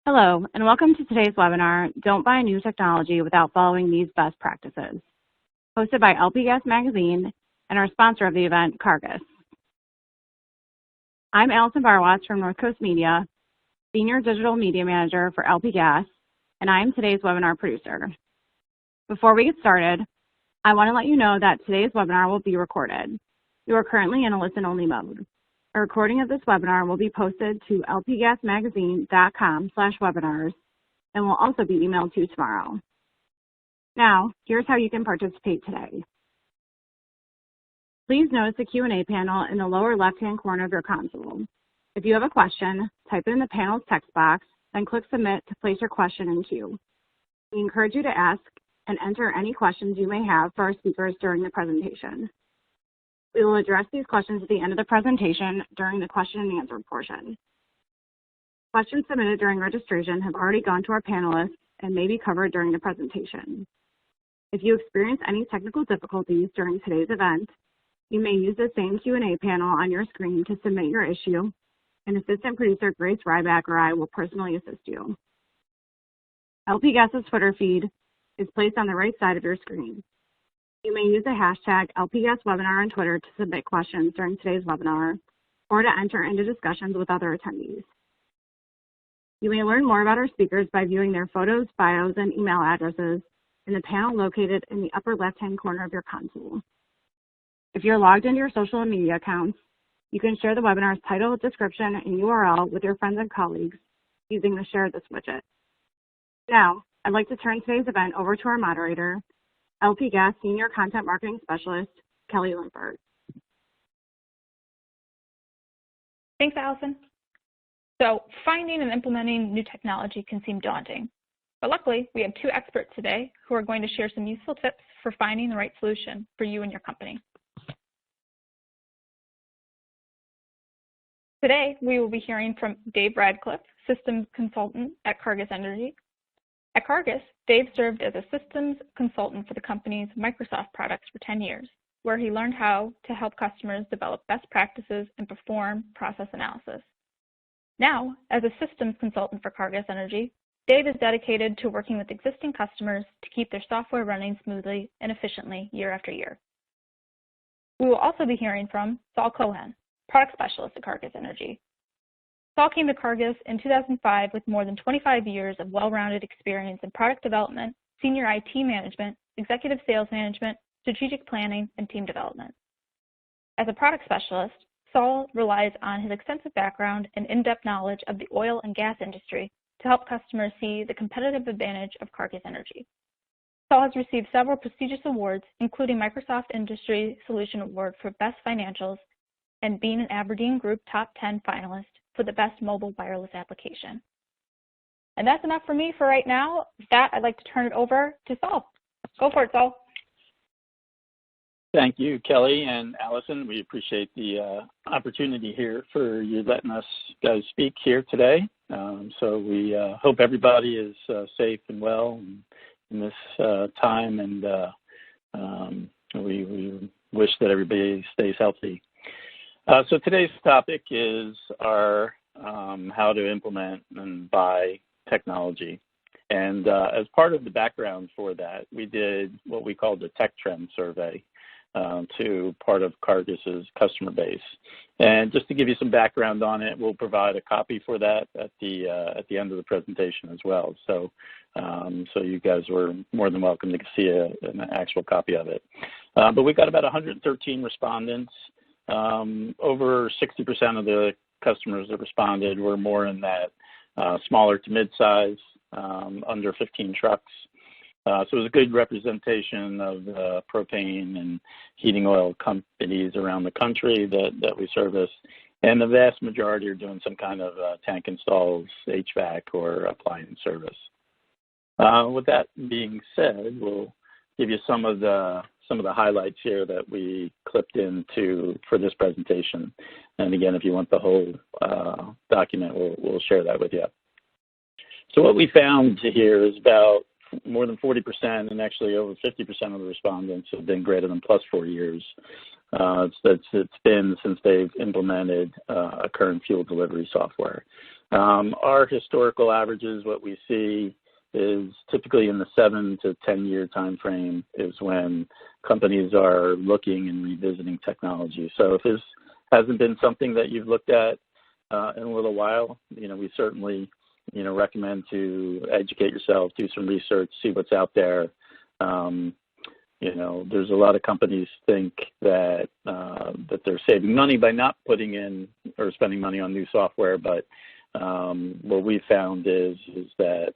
Hello, and welcome to today's webinar, Don't Buy New Technology Without Following These Best Practices, hosted by LP Gas Magazine and our sponsor of the event, Cargas. I'm Allison Barwatz from North Coast Media, Senior Digital Media Manager for LP Gas, and I am today's webinar producer. Before we get started, I want to let you know that today's webinar will be recorded. You are currently in a listen-only mode. A recording of this webinar will be posted to lpgasmagazine.com/webinars and will also be emailed to you tomorrow. Now, here's how you can participate today. Please notice the Q&A panel in the lower left-hand corner of your console. If you have a question, type it in the panel's text box, then click Submit to place your question in queue. We encourage you to ask and enter any questions you may have for our speakers during the presentation. We will address these questions at the end of the presentation during the question and answer portion. Questions submitted during registration have already gone to our panelists and may be covered during the presentation. If you experience any technical difficulties during today's event, you may use the same Q&A panel on your screen to submit your issue, and Assistant Producer Grace Ryback or I will personally assist you. LP Gas's Twitter feed is placed on the right side of your screen. You may use the hashtag LPGasWebinar on Twitter to submit questions during today's webinar or to enter into discussions with other attendees. You may learn more about our speakers by viewing their photos, bios, and email addresses in the panel located in the upper left-hand corner of your console. If you're logged into your social media accounts, you can share the webinar's title, description, and URL with your friends and colleagues using the Share This widget. Now, I'd like to turn today's event over to our moderator, LP Gas Senior Content Marketing Specialist, Kelly Limpert. Thanks, Allison. So finding and implementing new technology can seem daunting, but luckily we have two experts today who are going to share some useful tips for finding the right solution for you and your company. Today, we will be hearing from Dave Radcliffe, Systems Consultant at Cargas Energy. At Cargas, Dave served as a systems consultant for the company's Microsoft products for 10 years, where he learned how to help customers develop best practices and perform process analysis. Now, as a systems consultant for Cargas Energy, Dave is dedicated to working with existing customers to keep their software running smoothly and efficiently year after year. We will also be hearing from Saul Cohen, product specialist at Cargas Energy. Saul came to Cargas in 2005 with more than 25 years of well-rounded experience in product development, senior IT management, executive sales management, strategic planning, and team development. As a product specialist, Saul relies on his extensive background and in-depth knowledge of the oil and gas industry to help customers see the competitive advantage of Cargas Energy. Saul has received several prestigious awards, including Microsoft Industry Solution Award for Best Financials and being an Aberdeen Group Top 10 finalist for the best mobile wireless application. And that's enough for me for right now. With that, I'd like to turn it over to Saul. Go for it, Saul. Thank you, Kelly and Allison. We appreciate the opportunity here for you letting us guys speak here today. So we hope everybody is safe and well in this time, and we wish that everybody stays healthy. So today's topic is our how to implement and buy technology. And as part of the background for that, we did what we called the Tech Trend Survey to part of Cargas's customer base. And just to give you some background on it, we'll provide a copy for that at the end of the presentation as well. So so you guys were more than welcome to see an actual copy of it. But we got about 113 respondents. Over 60% of the customers that responded were more in that smaller to mid-size, under 15 trucks. So it was a good representation of propane and heating oil companies around the country that we service. And the vast majority are doing some kind of tank installs, HVAC, or appliance service. With that being said, we'll give you some of the highlights here that we clipped into for this presentation. And again, if you want the whole document, we'll share that with you. So what we found here is about more than 40% and actually over 50% of the respondents have been greater than plus 4 years. It's been since they've implemented a current fuel delivery software. Our historical averages, what we see is typically in the 7 to 10 year time frame is when companies are looking and revisiting technology. So if this hasn't been something that you've looked at in a little while, we certainly, recommend to educate yourself, do some research, see what's out there. There's a lot of companies think that that they're saving money by not putting in or spending money on new software, but what we found is that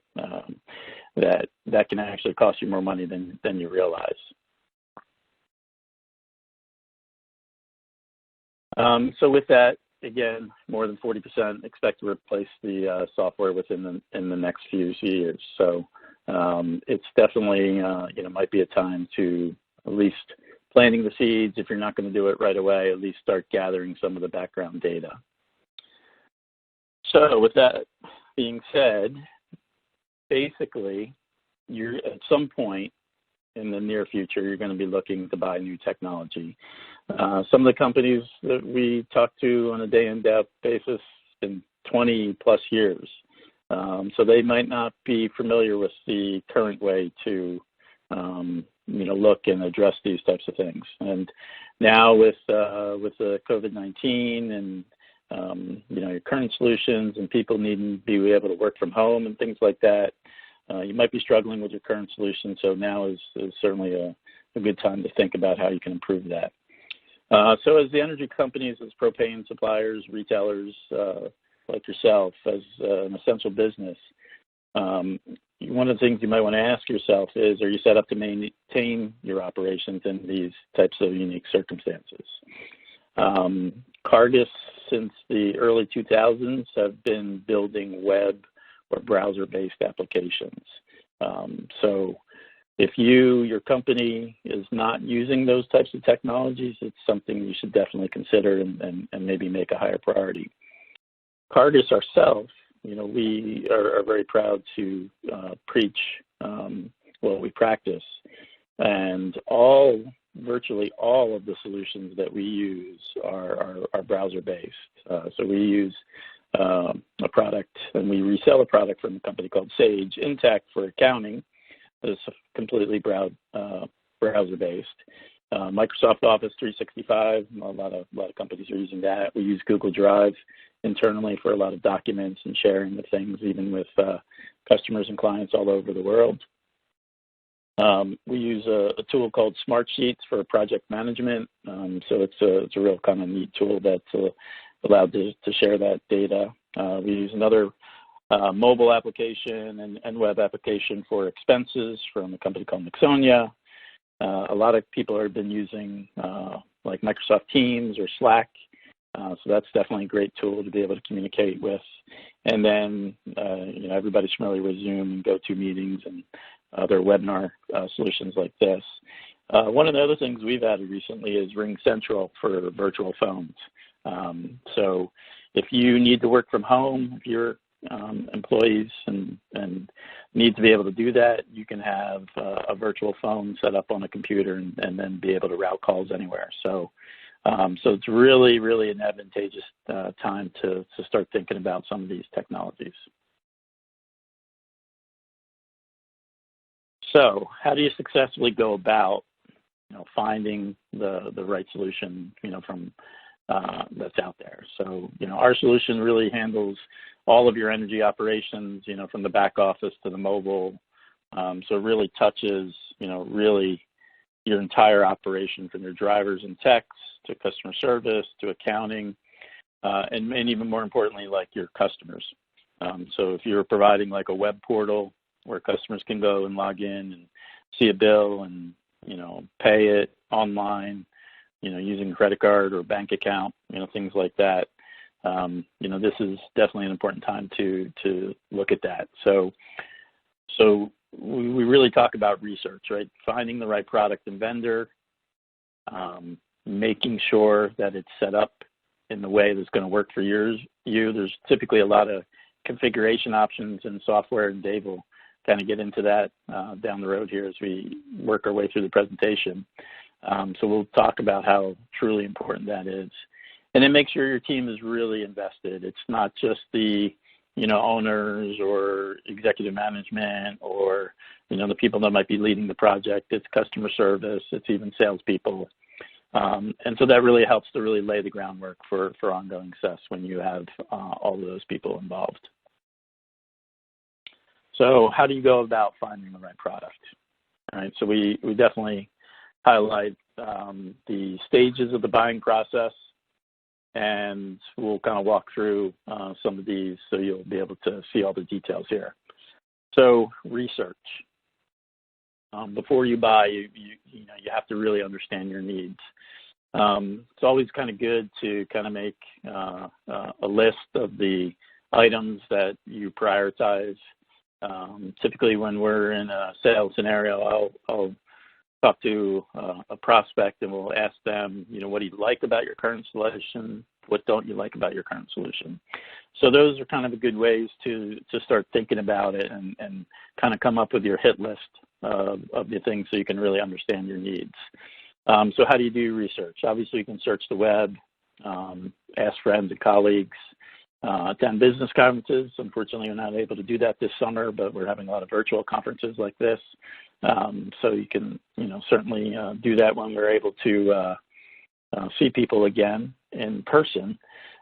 that can actually cost you more money than you realize. So with that, again, more than 40% expect to replace the software within the next few years. So it's definitely, might be a time to at least planting the seeds. If you're not going to do it right away, at least start gathering some of the background data. So with that being said, basically, you're at some point in the near future, you're going to be looking to buy new technology. Some of the companies that we talk to on a day-in-day basis in 20 plus years. So they might not be familiar with the current way to, look and address these types of things. And now with the COVID-19 and your current solutions and people needing to be able to work from home and things like that, you might be struggling with your current solution. So now is certainly a good time to think about how you can improve that. So as the energy companies, as propane suppliers, retailers like yourself, as an essential business, one of the things you might want to ask yourself is, are you set up to maintain your operations in these types of unique circumstances? Cargas, since the early 2000s, have been building web or browser-based applications. So if your company is not using those types of technologies, it's something you should definitely consider and maybe make a higher priority. Cargas ourselves, we are very proud to preach what we practice, and virtually all of the solutions that we use are browser-based. So we use a product, and we resell a product from a company called Sage Intacct for accounting. It's completely browser-based. Microsoft Office 365, a lot of companies are using that. We use Google Drive internally for a lot of documents and sharing of things, even with customers and clients all over the world. We use a tool called Smartsheets for project management. So it's a real kind of neat tool that's allowed to share that data. We use another mobile application and web application for expenses from a company called Nixonia. A lot of people have been using like Microsoft Teams or Slack. So that's definitely a great tool to be able to communicate with. And then, everybody's familiar with Zoom and GoToMeetings and other webinar solutions like this. One of the other things we've added recently is RingCentral for virtual phones. So if you need to work from home, if you're employees and need to be able to do that, you can have a virtual phone set up on a computer and then be able to route calls anywhere. So it's really, really an advantageous time to start thinking about some of these technologies. So how do you successfully go about finding the right solution from that's out there? So our solution really handles all of your energy operations, from the back office to the mobile. So it really touches really your entire operation, from your drivers and techs to customer service to accounting, and even more importantly, like your customers. So if you're providing like a web portal where customers can go and log in and see a bill and pay it online, using a credit card or bank account, things like that. This is definitely an important time to look at that. So we really talk about research, right? Finding the right product and vendor, making sure that it's set up in the way that's going to work for you. There's typically a lot of configuration options in software, and Dave will kind of get into that down the road here as we work our way through the presentation. So we'll talk about how truly important that is. And then make sure your team is really invested. It's not just the owners or executive management or, the people that might be leading the project. It's customer service. It's even salespeople. And so that really helps to really lay the groundwork for ongoing success when you have all of those people involved. So how do you go about finding the right product? All right, so we definitely highlight the stages of the buying process, and we'll kind of walk through some of these so you'll be able to see all the details here. So research. Before you buy, you have to really understand your needs. It's always kind of good to kind of make a list of the items that you prioritize. Typically, when we're in a sales scenario, I'll talk to a prospect and we'll ask them, what do you like about your current solution? What don't you like about your current solution? So those are kind of good ways to start thinking about it and kind of come up with your hit list of the things so you can really understand your needs. So how do you do research? Obviously, you can search the web, ask friends and colleagues, attend business conferences. Unfortunately, we're not able to do that this summer, but we're having a lot of virtual conferences like this. So you can, certainly do that when we're able to see people again in person.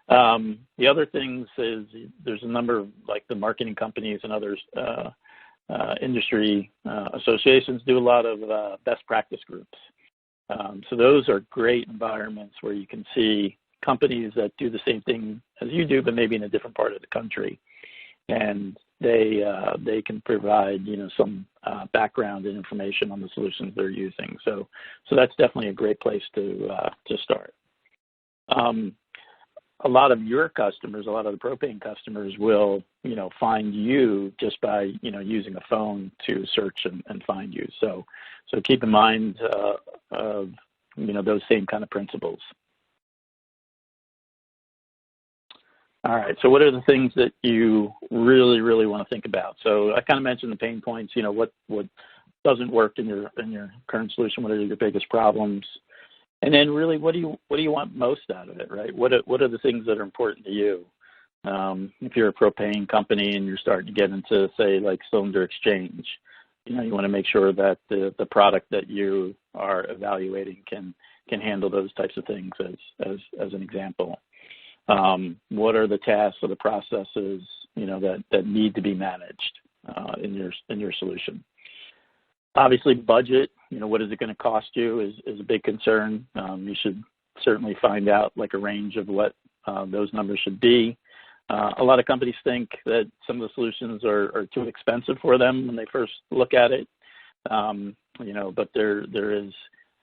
The other things is there's a number of, like the marketing companies and others, industry associations do a lot of best practice groups. So those are great environments where you can see companies that do the same thing as you do, but maybe in a different part of the country. And they can provide, some background and information on the solutions they're using. So that's definitely a great place to start. A lot of your customers, a lot of the propane customers will, find you just by, using a phone to search and find you. So keep in mind of, those same kind of principles. All right, so what are the things that you really, really want to think about? So I kind of mentioned the pain points, what doesn't work in your current solution, what are your biggest problems? And then really, what do you want most out of it, right? What are the things that are important to you? If you're a propane company and you're starting to get into, say, like cylinder exchange, you want to make sure that the product that you are evaluating can handle those types of things as an example. What are the tasks or the processes, that need to be managed in your solution? Obviously, budget, what is it going to cost you is a big concern. You should certainly find out like a range of what those numbers should be. A lot of companies think that some of the solutions are too expensive for them when they first look at it, but there is,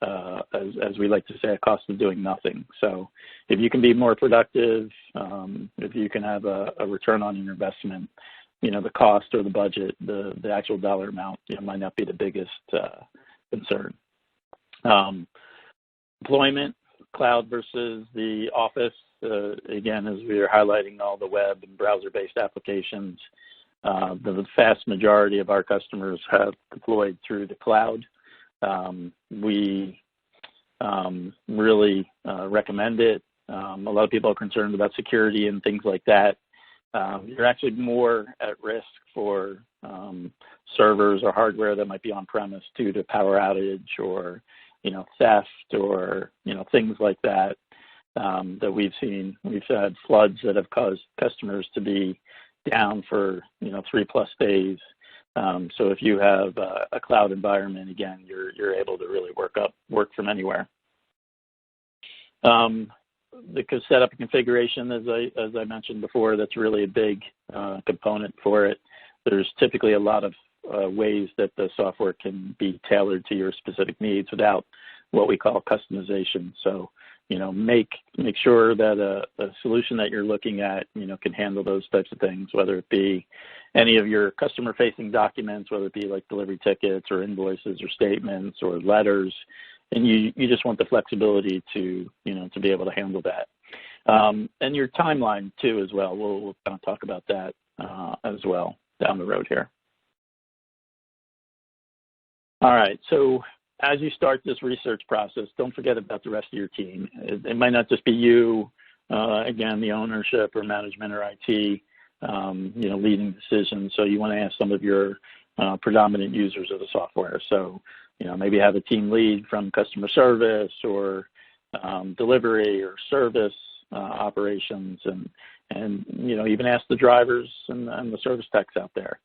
as we like to say, a cost of doing nothing. So if you can be more productive, if you can have a return on your investment, the cost or the budget, the actual dollar amount, might not be the biggest concern. Deployment, cloud versus the office. Again, as we are highlighting all the web and browser-based applications, the vast majority of our customers have deployed through the cloud. We really recommend it. A lot of people are concerned about security and things like that. You're actually more at risk for servers or hardware that might be on premise due to power outage or, theft or, things like that that we've seen. We've had floods that have caused customers to be down for, 3+ days. So if you have a cloud environment, again, you're able to really work from anywhere. The setup and configuration, as I mentioned before, that's really a big component for it. There's typically a lot of ways that the software can be tailored to your specific needs without what we call customization. So, make sure that a solution that you're looking at, can handle those types of things, whether it be any of your customer-facing documents, whether it be like delivery tickets or invoices or statements or letters. And you just want the flexibility to be able to handle that. And your timeline too as well. We'll kind of talk about that as well down the road here. All right, so as you start this research process, don't forget about the rest of your team. It might not just be you, again, the ownership or management or IT. leading decisions. So you want to ask some of your predominant users of the software. So, maybe have a team lead from customer service or delivery or service operations, and even ask the drivers and the service techs out there.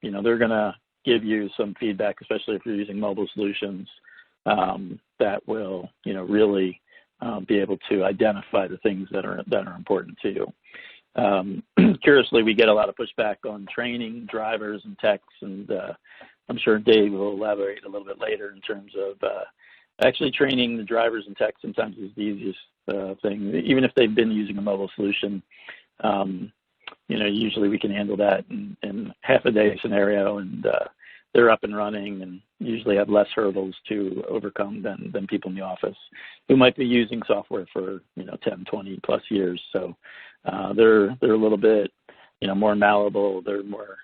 They're going to give you some feedback, especially if you're using mobile solutions, that will really be able to identify the things that are important to you. Curiously, we get a lot of pushback on training drivers and techs, and I'm sure Dave will elaborate a little bit later in terms of actually training the drivers and techs. Sometimes is the easiest thing, even if they've been using a mobile solution. Usually we can handle that in half a day scenario, and they're up and running and usually have less hurdles to overcome than people in the office who might be using software for 10, 20 plus years. So they're a little bit more malleable. They're more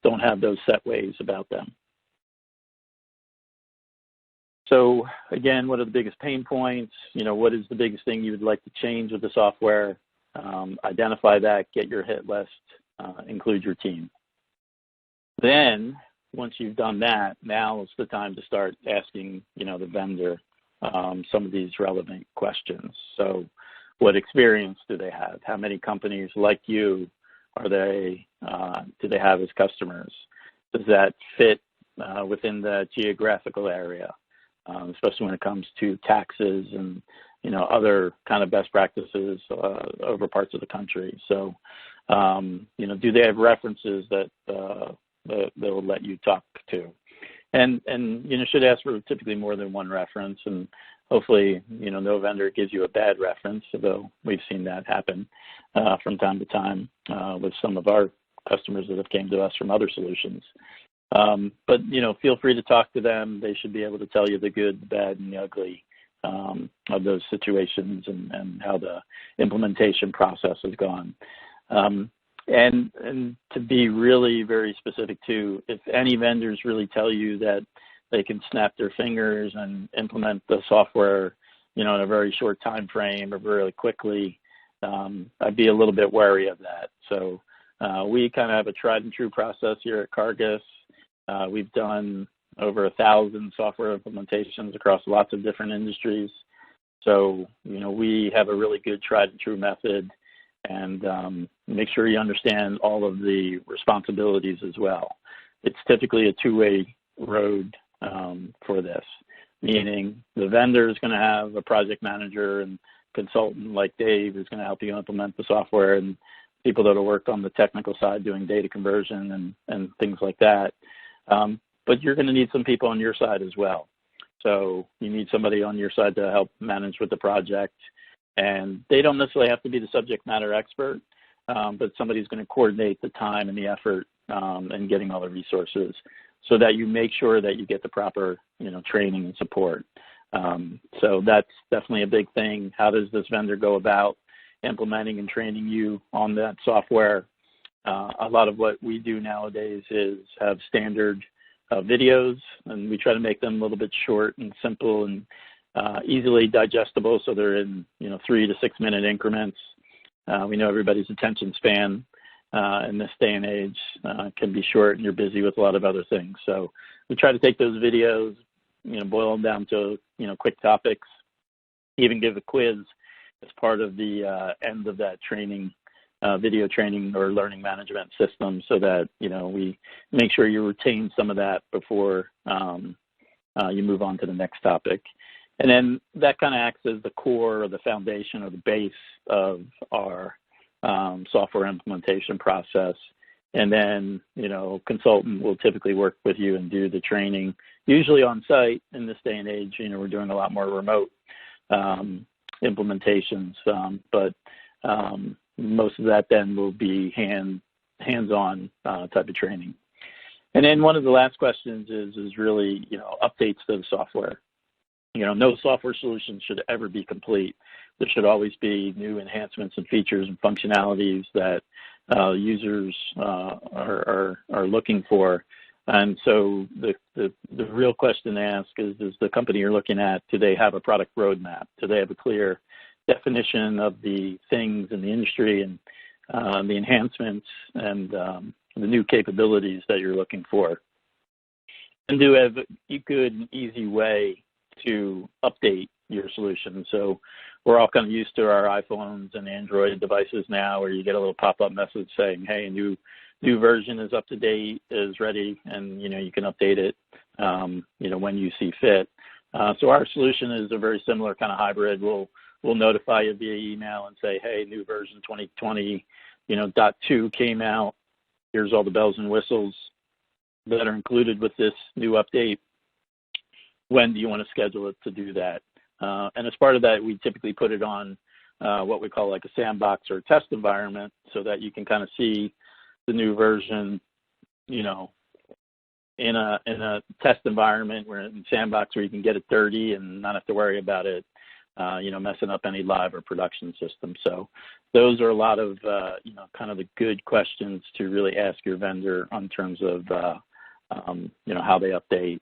don't have those set ways about them. So again, what are the biggest pain points? What is the biggest thing you would like to change with the software? Identify that, get your hit list, include your team. Then, once you've done that, now is the time to start asking, the vendor some of these relevant questions. So, what experience do they have? How many companies like you do they have as customers? Does that fit within the geographical area, especially when it comes to taxes and other kind of best practices over parts of the country? So, do they have references that they'll let you talk to? And should ask for typically more than one reference, and hopefully, no vendor gives you a bad reference, although we've seen that happen from time to time with some of our customers that have came to us from other solutions. But, feel free to talk to them. They should be able to tell you the good, the bad, and the ugly of those situations and how the implementation process has gone. And to be really very specific too, if any vendors really tell you that they can snap their fingers and implement the software, in a very short time frame or really quickly, I'd be a little bit wary of that. So we kind of have a tried and true process here at Cargas. We've done over 1,000 software implementations across lots of different industries. So, we have a really good tried and true method, and make sure you understand all of the responsibilities as well. It's typically a two-way road for this, meaning the vendor is going to have a project manager and consultant like Dave who's going to help you implement the software, and people that will work on the technical side doing data conversion and things like that. But you're going to need some people on your side as well. So you need somebody on your side to help manage with the project. And they don't necessarily have to be the subject matter expert, but somebody's going to coordinate the time and the effort and getting all the resources so that you make sure that you get the proper, training and support. So that's definitely a big thing. How does this vendor go about implementing and training you on that software? A lot of what we do nowadays is have standard videos, and we try to make them a little bit short and simple and easily digestible, so they're in 3 to 6 minute increments. We know everybody's attention span in this day and age can be short, and you're busy with a lot of other things. So we try to take those videos, boil them down to quick topics, even give a quiz as part of the end of that training, video training or learning management system, so that we make sure you retain some of that before you move on to the next topic. And then that kind of acts as the core or the foundation or the base of our software implementation process. And then, consultant will typically work with you and do the training, usually on site. In this day and age, we're doing a lot more remote implementations, but most of that then will be hands-on type of training. And then one of the last questions is really, updates to the software. No software solution should ever be complete. There should always be new enhancements and features and functionalities that users are looking for. And so the real question to ask is the company you're looking at, do they have a product roadmap? Do they have a clear, definition of the things in the industry and the enhancements and the new capabilities that you're looking for. And do have a good and easy way to update your solution. So we're all kind of used to our iPhones and Android devices now, where you get a little pop-up message saying, hey, a new version is up to date, is ready, and you can update it when you see fit. So our solution is a very similar kind of hybrid. We'll notify you via email and say, hey, new version 2020, .2 came out. Here's all the bells and whistles that are included with this new update. When do you want to schedule it to do that? And as part of that, we typically put it on what we call like a sandbox or a test environment, so that you can kind of see the new version, in a test environment, where in sandbox, where you can get it dirty and not have to worry about it, messing up any live or production system. So those are a lot of, kind of the good questions to really ask your vendor on terms of, how they update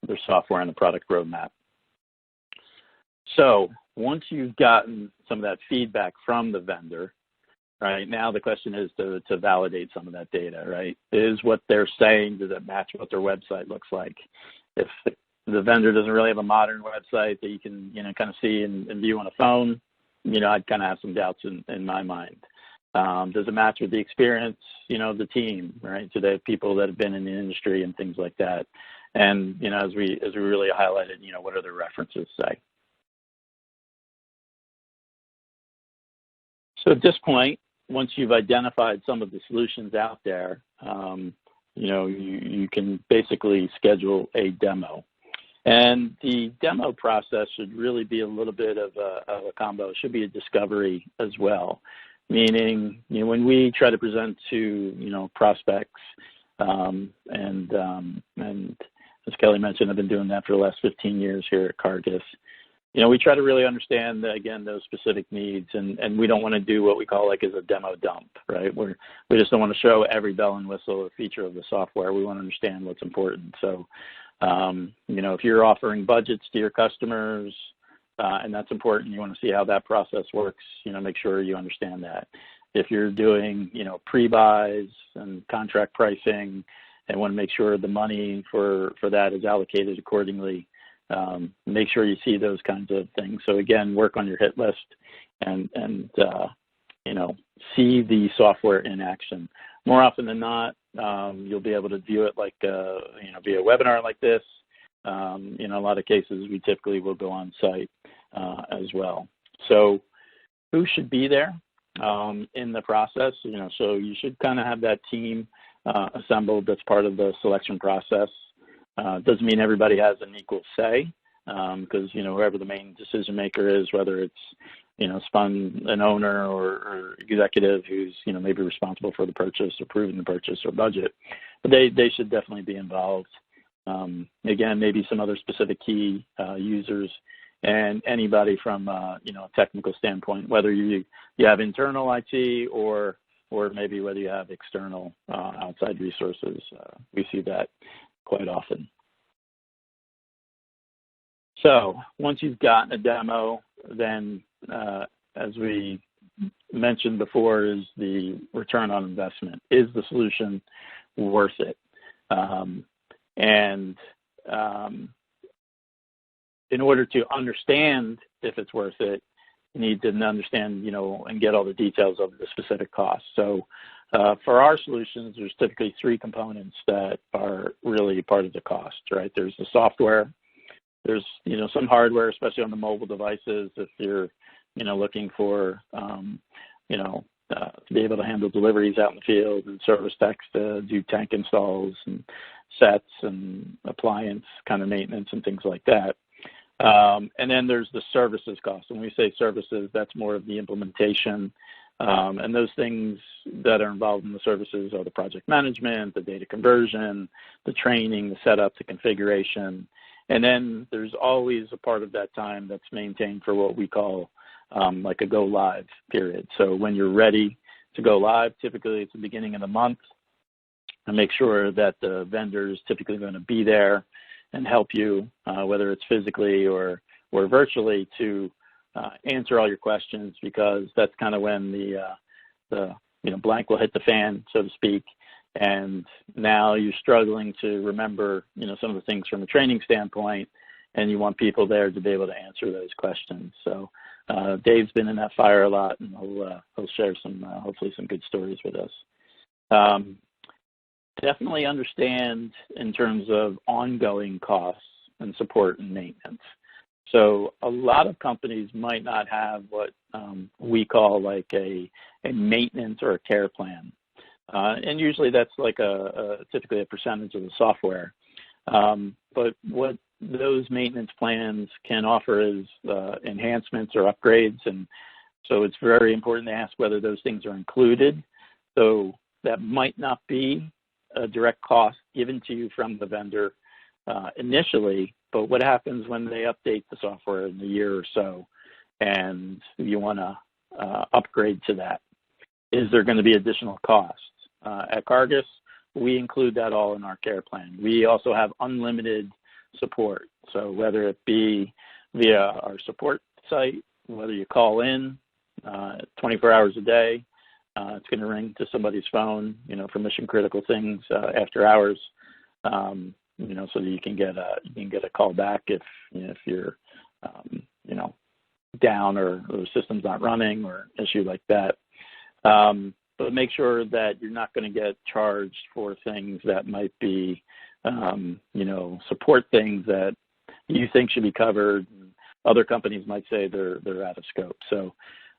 their software and the product roadmap. So once you've gotten some of that feedback from the vendor, right, now the question is to validate some of that data, right? Is what they're saying, does it match what their website looks like? If the vendor doesn't really have a modern website that you can, kind of see and view on a phone, I'd kind of have some doubts in my mind. Does it match with the experience, of the team, right? So they have people that have been in the industry and things like that. And, as we really highlighted, what do their references say? So at this point, once you've identified some of the solutions out there, you can basically schedule a demo. And the demo process should really be a little bit of a combo. It should be a discovery as well, meaning, when we try to present to, prospects, and as Kelly mentioned, I've been doing that for the last 15 years here at Cargas. We try to really understand, again, those specific needs, and we don't want to do what we call like as a demo dump, right? We just don't want to show every bell and whistle or feature of the software. We want to understand what's important. So, if you're offering budgets to your customers, and that's important, you want to see how that process works, make sure you understand that. If you're doing, pre-buys and contract pricing, and want to make sure the money for that is allocated accordingly, make sure you see those kinds of things. So again, work on your hit list and see the software in action. More often than not, you'll be able to view it like, via a webinar like this. In a lot of cases, we typically will go on site as well. So who should be there in the process? So you should kind of have that team assembled that's part of the selection process. Doesn't mean everybody has an equal say, because, whoever the main decision maker is, whether it's, an owner or executive who's, maybe responsible for the purchase, approving the purchase or budget, but they should definitely be involved. Again, maybe some other specific key users and anybody from, a technical standpoint, whether you have internal IT or maybe whether you have external outside resources. We see that quite often. So once you've gotten a demo, then as we mentioned before, is the return on investment. Is the solution worth it? And in order to understand if it's worth it, you need to understand, and get all the details of the specific cost. So for our solutions, there's typically three components that are really part of the cost, right? There's the software. There's, some hardware, especially on the mobile devices, if you're, looking for, to be able to handle deliveries out in the field, and service techs to do tank installs and sets and appliance kind of maintenance and things like that. And then there's the services cost. When we say services, that's more of the implementation. And those things that are involved in the services are the project management, the data conversion, the training, the setup, the configuration. And then there's always a part of that time that's maintained for what we call like a go live period. So when you're ready to go live, typically it's the beginning of the month, and make sure that the vendor is typically going to be there and help you, whether it's physically or virtually, to answer all your questions, because that's kind of when the blank will hit the fan, so to speak. And now you're struggling to remember, some of the things from a training standpoint, and you want people there to be able to answer those questions. So Dave's been in that fire a lot, and he'll share some, hopefully some good stories with us. Definitely understand in terms of ongoing costs and support and maintenance. So a lot of companies might not have what we call like a maintenance or a care plan. And usually that's like typically a percentage of the software. But what those maintenance plans can offer is enhancements or upgrades. And so it's very important to ask whether those things are included. So that might not be a direct cost given to you from the vendor initially, but what happens when they update the software in a year or so and you want to upgrade to that? Is there going to be additional costs? At Cargas, we include that all in our care plan. We also have unlimited support. So whether it be via our support site, whether you call in 24 hours a day, it's going to ring to somebody's phone, for mission critical things after hours, so that you can get a call back if you're down or the system's not running or issue like that. But make sure that you're not going to get charged for things that might be, support things that you think should be covered. Other companies might say they're out of scope. So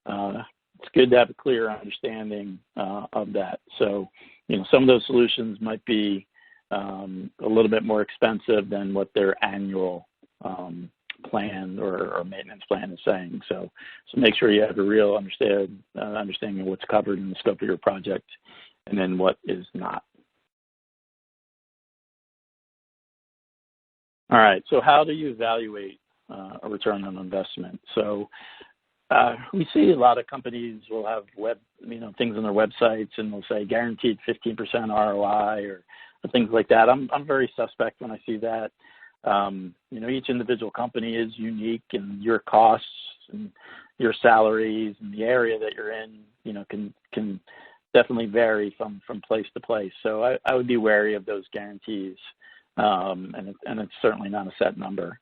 it's good to have a clear understanding of that. So, some of those solutions might be a little bit more expensive than what their annual plan or maintenance plan is saying. So make sure you have a real understanding of what's covered in the scope of your project and then what is not. All right, so how do you evaluate a return on investment? So we see a lot of companies will have things on their websites and they'll say guaranteed 15% ROI or things like that. I'm very suspect when I see that. Each individual company is unique, and your costs and your salaries and the area that you're in, can definitely vary from place to place. So I would be wary of those guarantees, and it's certainly not a set number.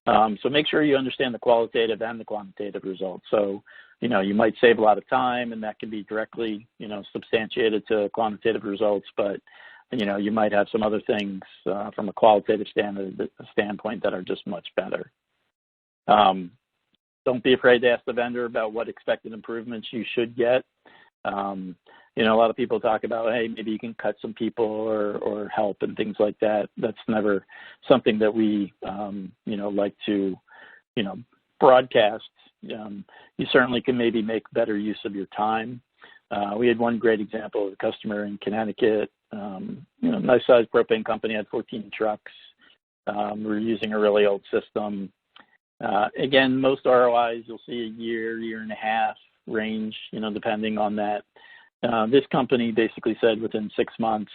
So make sure you understand the qualitative and the quantitative results. So, you might save a lot of time, and that can be directly, substantiated to quantitative results, but you might have some other things from a qualitative standpoint that are just much better. Don't be afraid to ask the vendor about what expected improvements you should get. A lot of people talk about, hey, maybe you can cut some people or help and things like that. That's never something that we, like to, broadcast. You certainly can maybe make better use of your time. We had one great example of a customer in Connecticut, nice sized propane company, had 14 trucks. We were using a really old system. Again, most ROIs you'll see a year and a half range, depending on that. This company basically said within 6 months,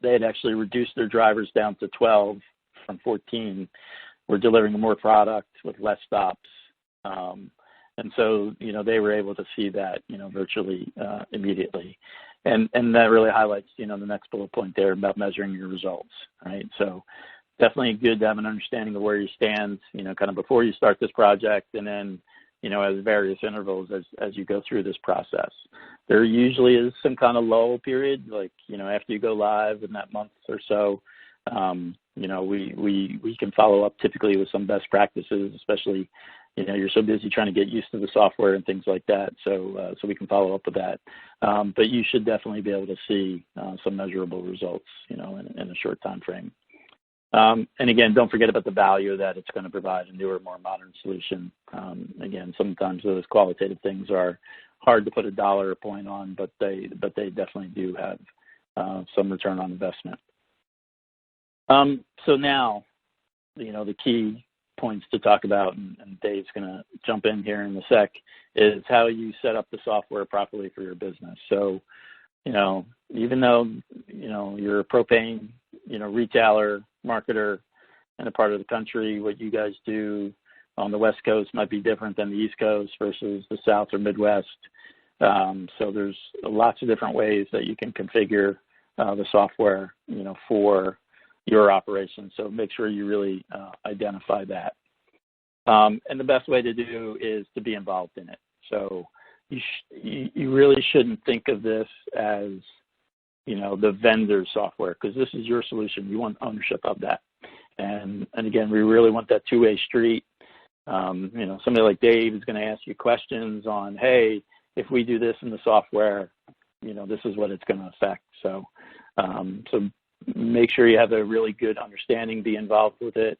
they had actually reduced their drivers down to 12 from 14. We're delivering more product with less stops. And so, they were able to see that, virtually immediately. And that really highlights, the next bullet point there about measuring your results, right? So definitely good to have an understanding of where you stand, kind of before you start this project, and then, as various intervals as you go through this process. There usually is some kind of lull period, like, after you go live in that month or so, we can follow up typically with some best practices, especially, you're so busy trying to get used to the software and things like that. So we can follow up with that. But you should definitely be able to see some measurable results, in a short time frame. And again, don't forget about the value that it's going to provide a newer, more modern solution. Again, sometimes those qualitative things are hard to put a dollar or point on, but they definitely do have some return on investment. So now, the key points to talk about, and Dave's going to jump in here in a sec, is how you set up the software properly for your business. So, even though, you're a propane, retailer, marketer in a part of the country, what you guys do on the West Coast might be different than the East Coast versus the South or Midwest. So there's lots of different ways that you can configure the software, for your operation. So make sure you really identify that. And the best way to do is to be involved in it. So you really shouldn't think of this as, the vendor's software, because this is your solution. You want ownership of that. And again, we really want that two-way street. Somebody like Dave is going to ask you questions on, hey, if we do this in the software, this is what it's going to affect. So make sure you have a really good understanding, be involved with it.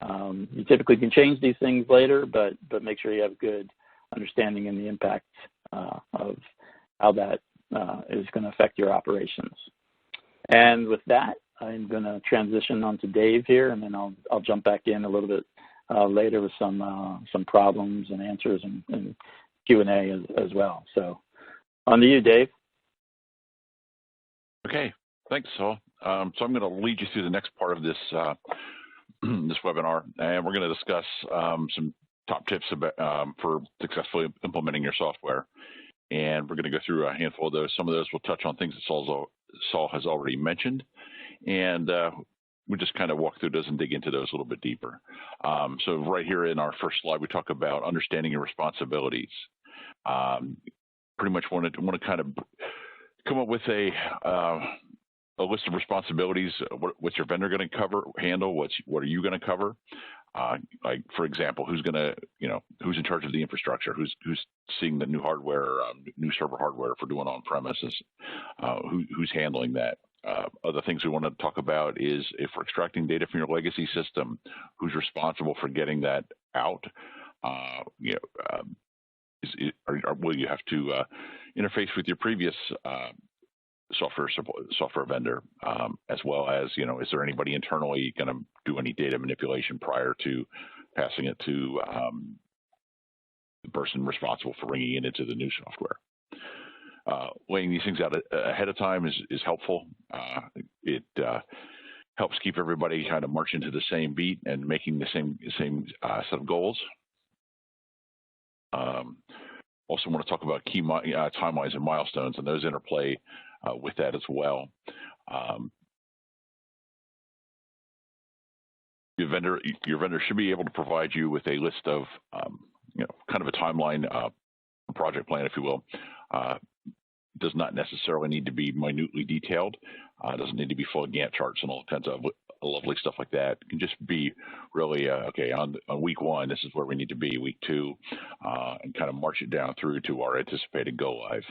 You typically can change these things later, but make sure you have good understanding and the impact of how that is going to affect your operations. And with that, I'm going to transition on to Dave here, and then I'll jump back in a little bit later with some problems and answers and Q&A as well. So on to you, Dave. Okay, thanks, Saul. So I'm going to lead you through the next part of this this webinar, and we're going to discuss some top tips about, for successfully implementing your software. And we're going to go through a handful of those. Some of those will touch on things that Saul has already mentioned, and we'll just kind of walk through those and dig into those a little bit deeper. So right here in our first slide, we talk about understanding your responsibilities. Pretty much want to kind of come up with a list of responsibilities. What's your vendor going to handle? What are you going to cover? Like, for example, who's in charge of the infrastructure? Who's seeing the new hardware, new server hardware for doing on premises? Who's handling that? Other things we want to talk about is if we're extracting data from your legacy system, who's responsible for getting that out? Will you have to interface with your previous software vendor, as well as, is there anybody internally going to do any data manipulation prior to passing it to the person responsible for bringing it into the new software? Laying these things out ahead of time is helpful. It helps keep everybody kind of marching to the same beat and making the same set of goals. Also want to talk about key timelines and milestones, and those interplay with that as well. Your vendor should be able to provide you with a list of, kind of a timeline, a project plan, if you will. Does not necessarily need to be minutely detailed. Doesn't need to be full of Gantt charts and all kinds of lovely stuff like that. It can just be really, okay, on week 1, this is where we need to be. Week 2, and kind of march it down through to our anticipated go live.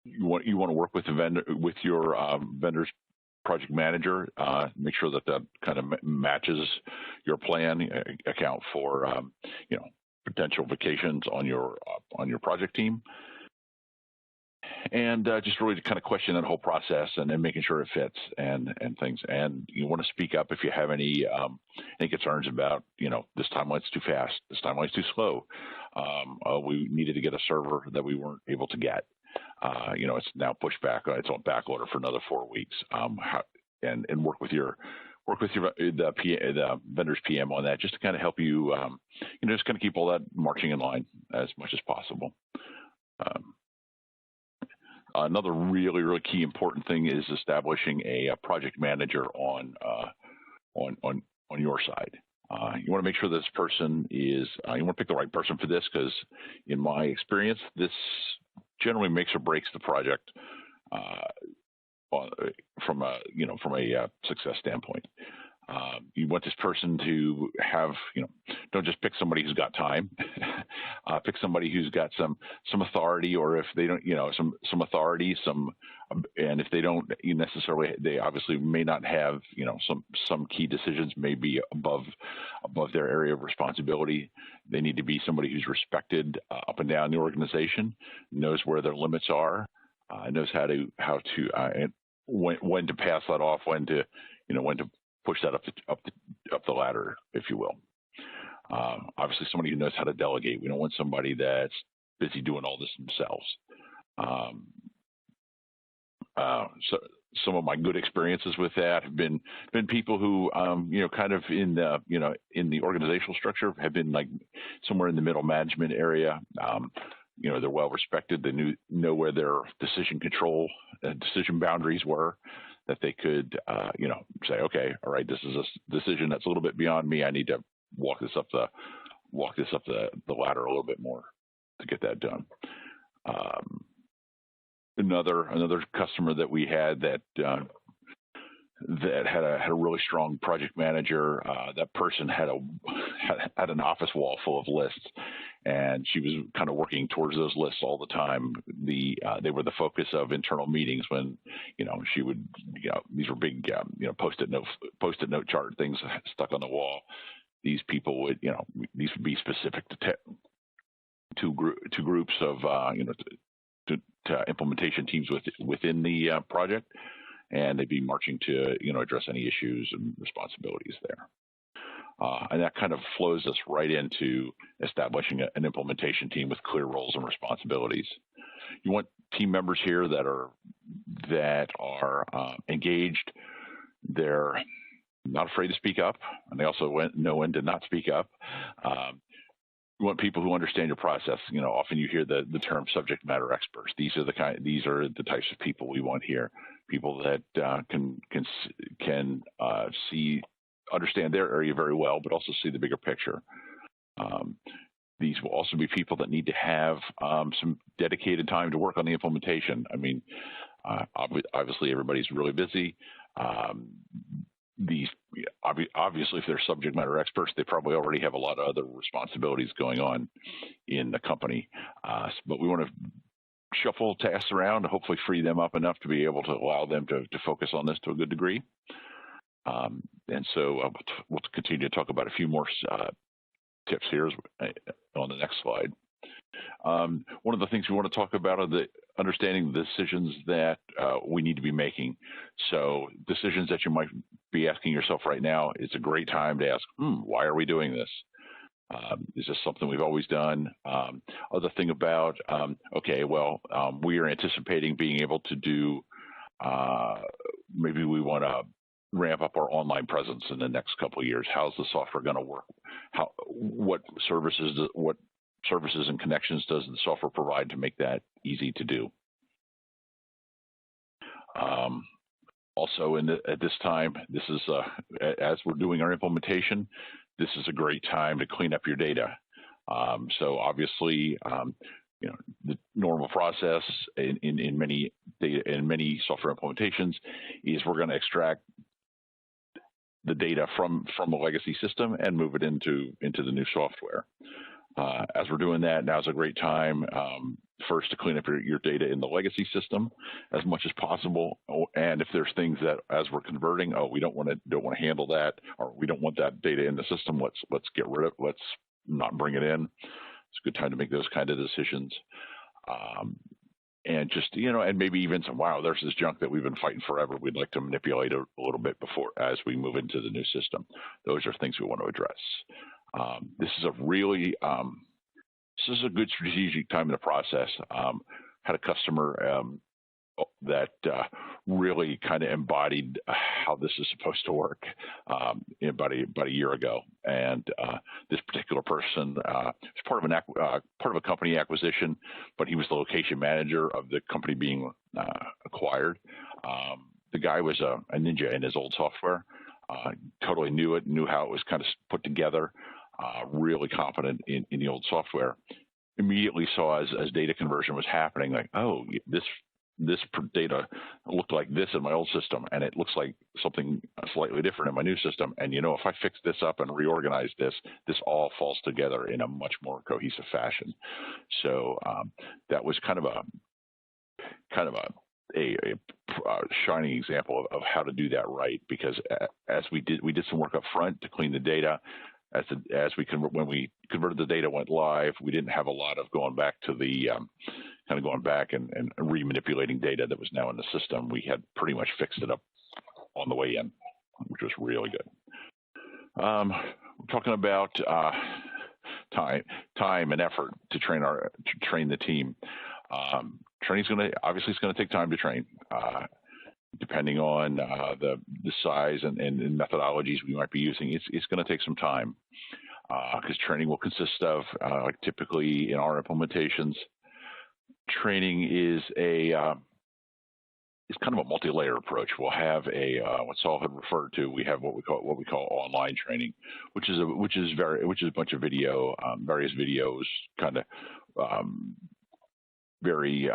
You want to work with your vendor's project manager. Make sure that kind of matches your plan. Account for potential vacations on your project team, and just really to kind of question that whole process and then making sure it fits and things. And you want to speak up if you have any concerns about, this timeline's too fast, this timeline's too slow. We needed to get a server that we weren't able to get. It's now pushed back. It's on back order for another 4 weeks. And work with the vendor's PM on that, just to kind of help you, just kind of keep all that marching in line as much as possible. Another really, really key important thing is establishing a project manager on your side. You want to make sure this person is, you want to pick the right person for this, because in my experience, this generally makes or breaks the project from a success standpoint. You want this person to have, don't just pick somebody who's got time. Pick somebody who's got some authority, or if they don't, some authority, and if they don't necessarily, they obviously may not have, some key decisions may be above their area of responsibility. They need to be somebody who's respected up and down the organization, knows where their limits are, knows how to and when to pass that off, when to push that up the ladder, if you will. Obviously, somebody who knows how to delegate. We don't want somebody that's busy doing all this themselves. some of my good experiences with that have been people who, kind of in the organizational structure have been like somewhere in the middle management area. They're well respected. They know where their decision boundaries were, that they could, say, okay, all right, this is a decision that's a little bit beyond me. I need to walk this up the ladder a little bit more to get that done. Another customer that we had that had a really strong project manager. That person had an office wall full of lists, and she was kind of working towards those lists all the time. They were the focus of internal meetings when, she would, these were big, post-it note chart things stuck on the wall. These people would, these would be specific to groups of, to implementation teams within the project, and they'd be marching to, address any issues and responsibilities there. And that kind of flows us right into establishing an implementation team with clear roles and responsibilities. You want team members here that are engaged. They're not afraid to speak up, and they also know when to not speak up. You want people who understand your process. Often you hear the term subject matter experts. These are the types of people we want here. People that can understand their area very well, but also see the bigger picture. These will also be people that need to have some dedicated time to work on the implementation. I mean, obviously everybody's really busy. Obviously, if they're subject matter experts, they probably already have a lot of other responsibilities going on in the company. But we want to shuffle tasks around to hopefully free them up enough to be able to allow them to focus on this to a good degree. And so we'll continue to talk about a few more tips here on the next slide. One of the things we want to talk about are understanding the decisions that we need to be making. So decisions that you might be asking yourself right now, it's a great time to ask, why are we doing this? Is this something we've always done? Other thing about, we are anticipating being able to do, maybe we want to ramp up our online presence in the next couple of years. How's the software going to work? What services and connections does the software provide to make that easy to do? Also, at this time, this is as we're doing our implementation, this is a great time to clean up your data. So obviously, the normal process in many software implementations is we're going to extract the data from a legacy system and move it into the new software. As we're doing that, now's a great time first to clean up your data in the legacy system as much as possible. And if there's things that as we're converting, we don't want to handle that, or we don't want that data in the system, let's get rid of it, let's not bring it in. It's a good time to make those kind of decisions. And just, and maybe even there's this junk that we've been fighting forever. We'd like to manipulate a little bit before as we move into the new system. Those are things we want to address. This is a good strategic time in the process. Had a customer that really kind of embodied how this is supposed to work about a year ago, and this particular person was part of a company acquisition, but he was the location manager of the company being acquired. The guy was a ninja in his old software. Totally knew it, knew how it was kind of put together. Really confident in the old software. Immediately saw as data conversion was happening, like, this data looked like this in my old system, and it looks like something slightly different in my new system. And if I fix this up and reorganize this all falls together in a much more cohesive fashion. So that was kind of a shining example of how to do that right, because as we did some work up front to clean the data. When we converted the data, went live, we didn't have a lot of going back to the going back and remanipulating data that was now in the system. We had pretty much fixed it up on the way in, which was really good. We're talking about time and effort to train the team. Training's obviously it's going to take time to train. depending on the size and methodologies we might be using, it's going to take some time because training will consist of, like typically in our implementations, training is it's kind of a multi-layer approach. We'll have what Saul had referred to. We have what we call online training, which is a bunch of video, various videos, kind of very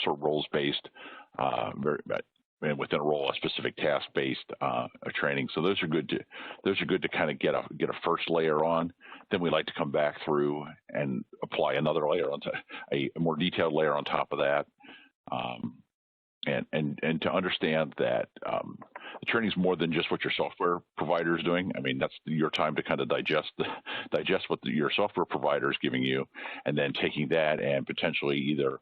sort of roles based, and within a role, a specific task based training. So those are good to kind of get a first layer on. Then we like to come back through and apply another layer onto a more detailed layer on top of that. And to understand that the training is more than just what your software provider is doing. I mean, that's your time to kind of digest what your software provider is giving you, and then taking that and potentially either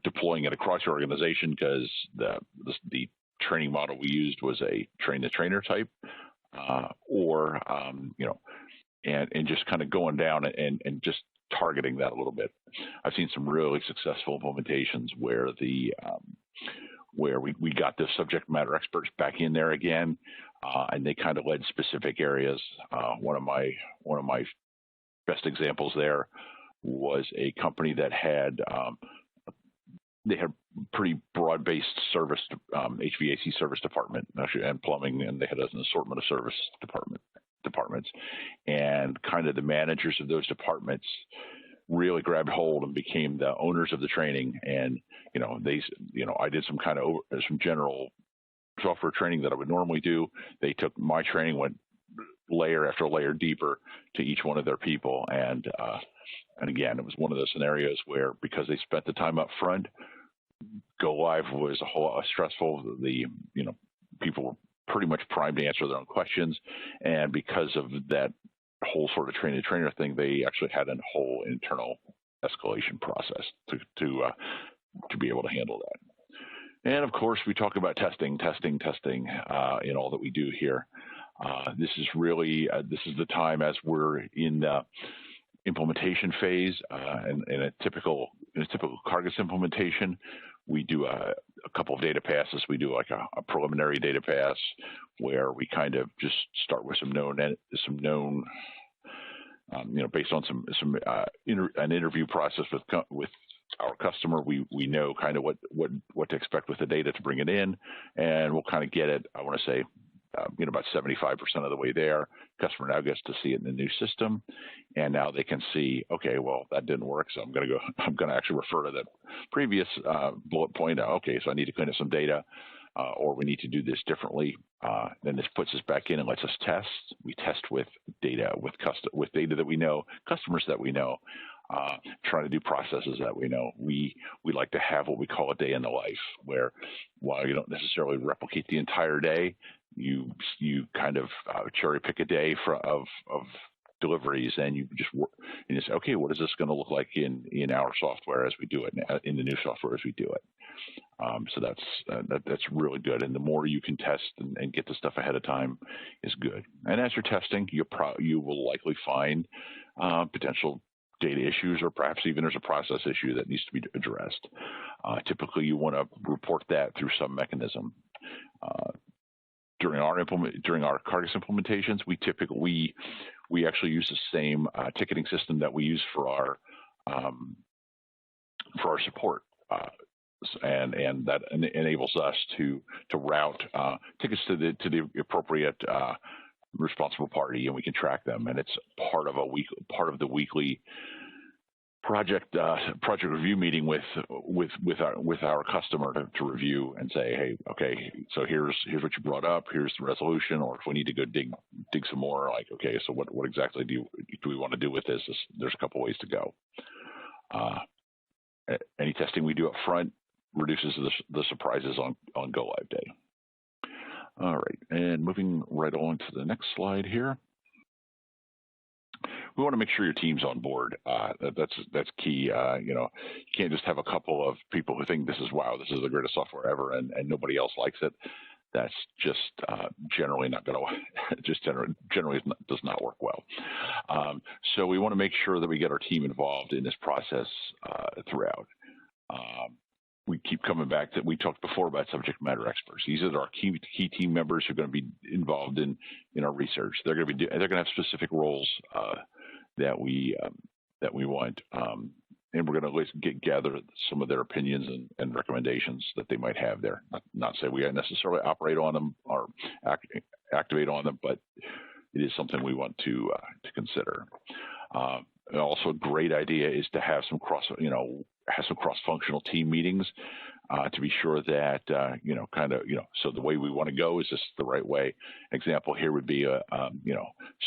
deploying it across your organization, because the training model we used was a train-the-trainer type, or and just kind of going down and just targeting that a little bit. I've seen some really successful implementations where we got the subject matter experts back in there again, and they kind of led specific areas. One of my best examples there was a company that had they had pretty broad-based service, HVAC service department actually, and plumbing, and they had an assortment of service departments, and kind of the managers of those departments really grabbed hold and became the owners of the training. And I did some general software training that I would normally do. They took my training, went layer after layer deeper to each one of their people, and again, it was one of those scenarios where, because they spent the time up front, go live was a whole lot stressful. People were pretty much primed to answer their own questions, and because of that whole sort of trainer thing, they actually had a whole internal escalation process to be able to handle that. And of course, we talk about testing in all that we do here. This is the time, as we're in the implementation phase, and in a typical Cargas implementation, we do a couple of data passes. We do like a preliminary data pass where we kind of just start with some known, based on an interview process with our customer. We know kind of what to expect with the data to bring it in, and we'll kind of get it, I want to say, about 75% of the way there. Customer now gets to see it in the new system, and now they can see, okay, well, that didn't work, so I'm going to actually refer to the previous bullet point. Okay, so I need to clean up some data, or we need to do this differently. Then this puts us back in and lets us test. We test with data, with data that we know, customers that we know, trying to do processes that we know. We like to have what we call a day in the life, where while you don't necessarily replicate the entire day, you kind of cherry pick a day of deliveries, and you say, okay, what is this going to look like in our software as we do it, in the new software as we do it. So that's really good, and the more you can test and get the stuff ahead of time is good. And as you're testing, you will likely find potential data issues, or perhaps even there's a process issue that needs to be addressed. Typically, you want to report that through some mechanism. During our Cargas implementations, we actually use the same ticketing system that we use for our support, and that enables us to route tickets to the appropriate responsible party, and we can track them. And it's part of the weekly project review meeting with our customer to review and say, hey, okay, so here's what you brought up, here's the resolution, or if we need to go dig some more, like, okay, so what exactly do we want to do with this? There's a couple ways to go. Any testing we do up front reduces the surprises on go live day. All right, and moving right on to the next slide here. We want to make sure your team's on board. That's key. You can't just have a couple of people who think this is the greatest software ever, and nobody else likes it. That's just generally not going to generally does not work well. So we want to make sure that we get our team involved in this process throughout. we keep coming back that we talked before about subject matter experts. These are our key team members who are going to be involved in our research. They're going to have specific roles that we want, and we're going to gather some of their opinions and recommendations that they might have there. Not say we necessarily operate on them or activate on them, but it is something we want to consider. Also, a great idea is to have some cross-functional team meetings to be sure that so the way we want to go, is this the right way? Example here would be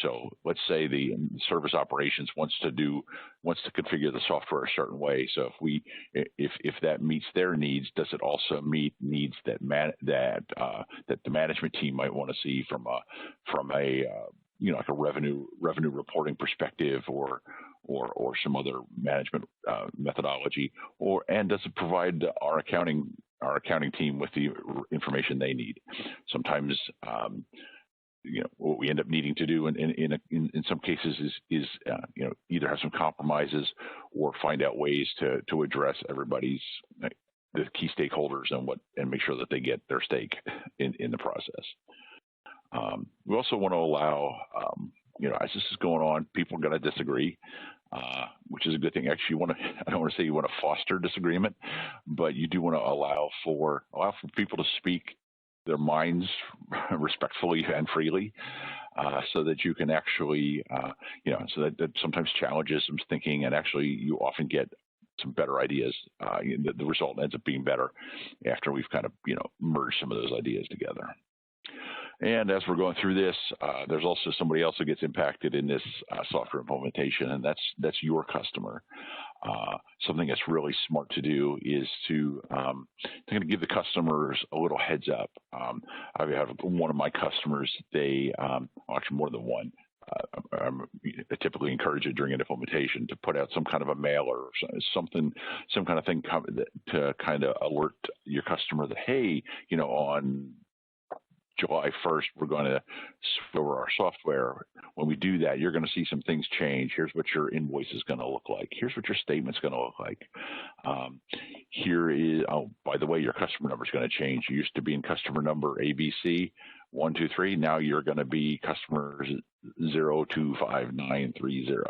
so let's say the service operations wants to configure the software a certain way. So if that meets their needs, does it also meet needs that the management team might want to see from a like a revenue reporting perspective or some other management methodology, and does it provide our accounting team with the information they need? Sometimes what we end up needing to do in some cases is either have some compromises or find out ways to address everybody's the key stakeholders and make sure that they get their stake in the process. We also want to allow, as this is going on, people are going to disagree, which is a good thing. Actually, I don't want to say you want to foster disagreement, but you do want to allow for people to speak their minds respectfully and freely, so that you can actually, so that sometimes challenges some thinking, and actually you often get some better ideas. The result ends up being better after we've kind of, merged some of those ideas together. And as we're going through this, there's also somebody else who gets impacted in this software implementation, and that's your customer. Something that's really smart to do is to kind of give the customers a little heads up. I have one of my customers, actually more than one. I typically encourage it during an implementation to put out some kind of a mailer or some kind of thing to kind of alert your customer that, hey, on July 1st, we're going to switch over our software. When we do that, you're going to see some things change. Here's what your invoice is going to look like. Here's what your statement's going to look like. By the way, your customer number is going to change. You used to be in customer number ABC 123. Now you're going to be customer 025930.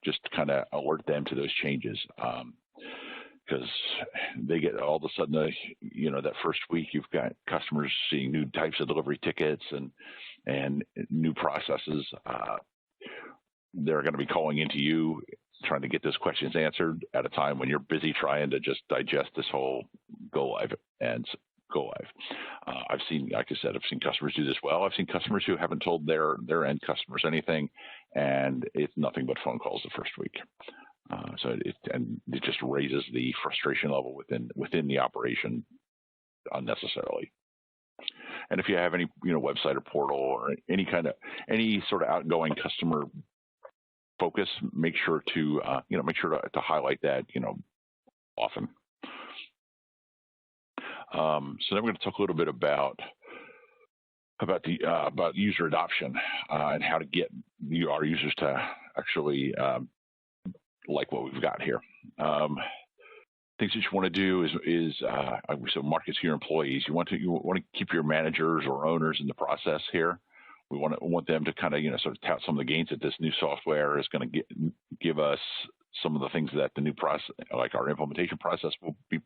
Just to kind of alert them to those changes. Because they get all of a sudden, that first week you've got customers seeing new types of delivery tickets and new processes. They're going to be calling into you, trying to get those questions answered at a time when you're busy trying to just digest this whole go live. I've seen customers do this well. I've seen customers who haven't told their end customers anything, and it's nothing but phone calls the first week. So it just raises the frustration level within the operation unnecessarily. And if you have any website or portal or any sort of outgoing customer focus, make sure to highlight that often. So now we're going to talk a little bit about user adoption and how to get our users to actually like what we've got here. Things that you want to do is so markets your employees. You want to keep your managers or owners in the process here. We want them to kind of sort of tout some of the gains that this new software is going to give us. Some of the things that the new process, like our implementation process, will be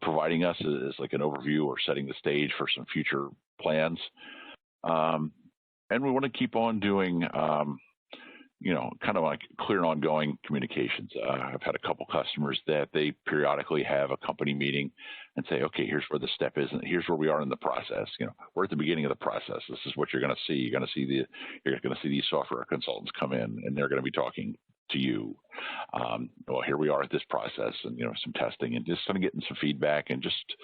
providing us is like an overview or setting the stage for some future plans. And we want to keep on doing kind of like clear and ongoing communications. I've had a couple customers that they periodically have a company meeting and say, okay, here's where the step is, and here's where we are in the process. We're at the beginning of the process. This is what you're going to see. You're going to see these software consultants come in, and they're going to be talking to you. Well, here we are at this process, and some testing, and just kind of getting some feedback, and just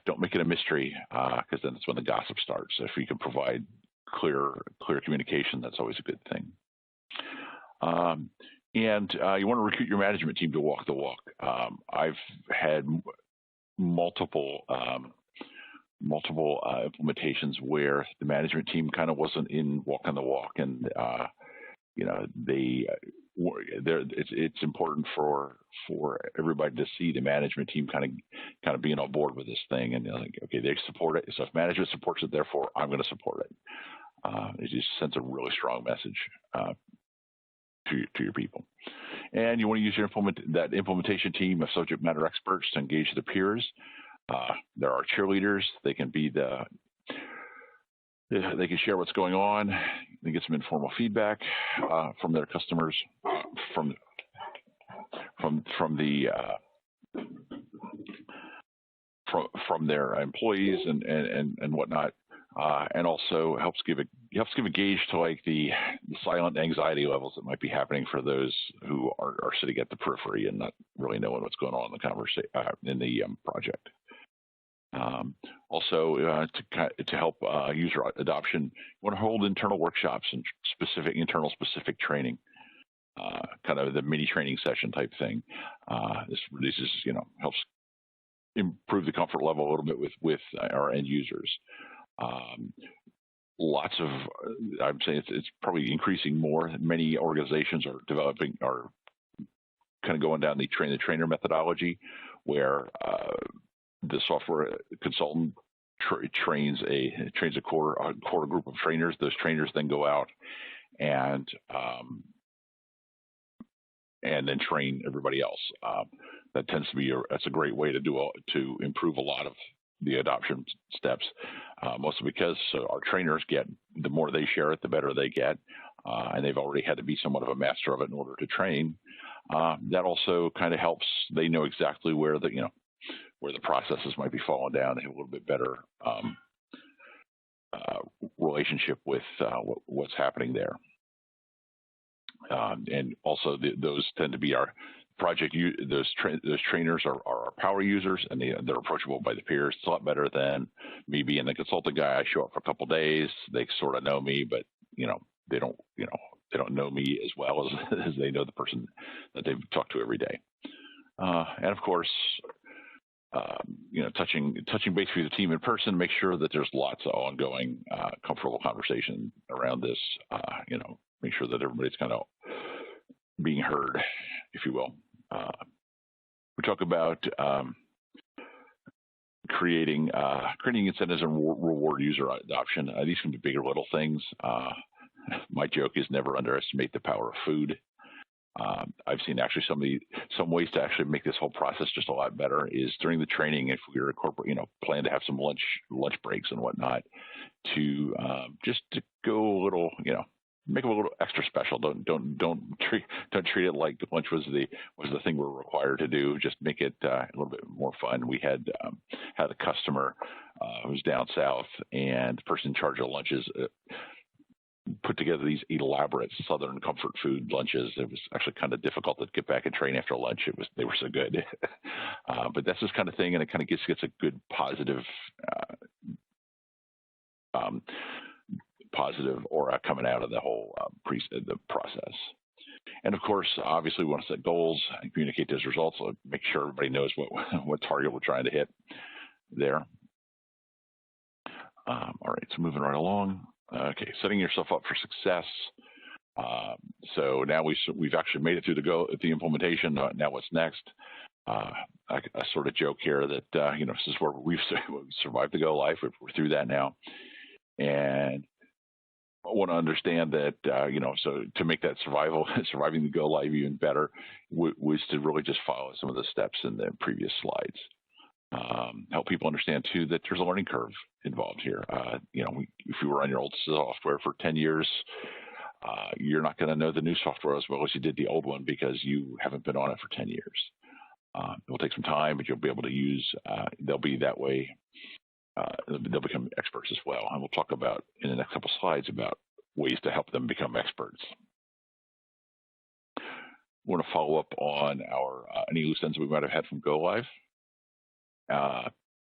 don't make it a mystery, because then that's when the gossip starts. So if you can provide clear communication, that's always a good thing. And you want to recruit your management team to walk the walk. I've had multiple implementations where the management team kind of wasn't in walking the walk, and they it's important for everybody to see the management team kind of being on board with this thing, and like, okay, they support it. So if management supports it, therefore I'm going to support it. It just sends a really strong message to your people. And you want to use that implementation team of subject matter experts to engage the peers. There are cheerleaders. They can be they can share what's going on. They get some informal feedback from their customers, from their employees and whatnot, and also helps give a gauge to like the silent anxiety levels that might be happening for those who are sitting at the periphery and not really knowing what's going on in the conversation in the project. Also, to help user adoption, you want to hold internal workshops and internal specific training, kind of the mini training session type thing. This reduces, helps improve the comfort level a little bit with our end users. Lots of, I'm saying it's probably increasing more. Many organizations are kind of going down the trainer methodology, where the software consultant trains a core group of trainers. Those trainers then go out and then train everybody else. That tends to be that's a great way to improve a lot of the adoption steps, mostly because our trainers the more they share it, the better they get, and they've already had to be somewhat of a master of it in order to train. That also kind of helps. They know exactly where the processes might be falling down. They have a little bit better relationship with what's happening there. And also those tend to be our project. Those trainers are our power users, and they're approachable by the peers. It's a lot better than me being the consultant guy. I show up for a couple of days. They sort of know me, but they don't know me as well as they know the person that they've talked to every day. And of course, touching base with the team in person, make sure that there's lots of ongoing, comfortable conversation around this. Make sure that everybody's kind of being heard, if you will. We talk about creating incentives and reward user adoption. These can be big or little things. My joke is never underestimate the power of food. I've seen actually some ways to actually make this whole process just a lot better is during the training, if we're a corporate, plan to have some lunch breaks and whatnot, to just to go a little, make it a little extra special. Don't treat it like lunch was the thing we're required to do. Just make it a little bit more fun. We had a customer who was down south, and the person in charge of lunches put together these elaborate Southern comfort food lunches. It was actually kind of difficult to get back and train after lunch. They were so good. But that's this kind of thing, and it kind of gets a good positive aura coming out of the whole the process. And of course, obviously, we want to set goals and communicate those results. So make sure everybody knows what target we're trying to hit there. All right, so moving right along. Okay, setting yourself up for success. So now we've actually made it through the implementation. Now what's next? I sort of joke here that this is where we've survived the go live. We're through that now, and I want to understand that so to make that surviving the go live even better was to really just follow some of the steps in the previous slides. Help people understand too that there's a learning curve involved here. If you were on your old software for 10 years, you're not going to know the new software as well as you did the old one because you haven't been on it for 10 years. It will take some time, but you'll be able to use. They'll be that way. They'll become experts as well, and we'll talk about in the next couple of slides about ways to help them become experts. We want to follow up on our any loose ends we might have had from go live.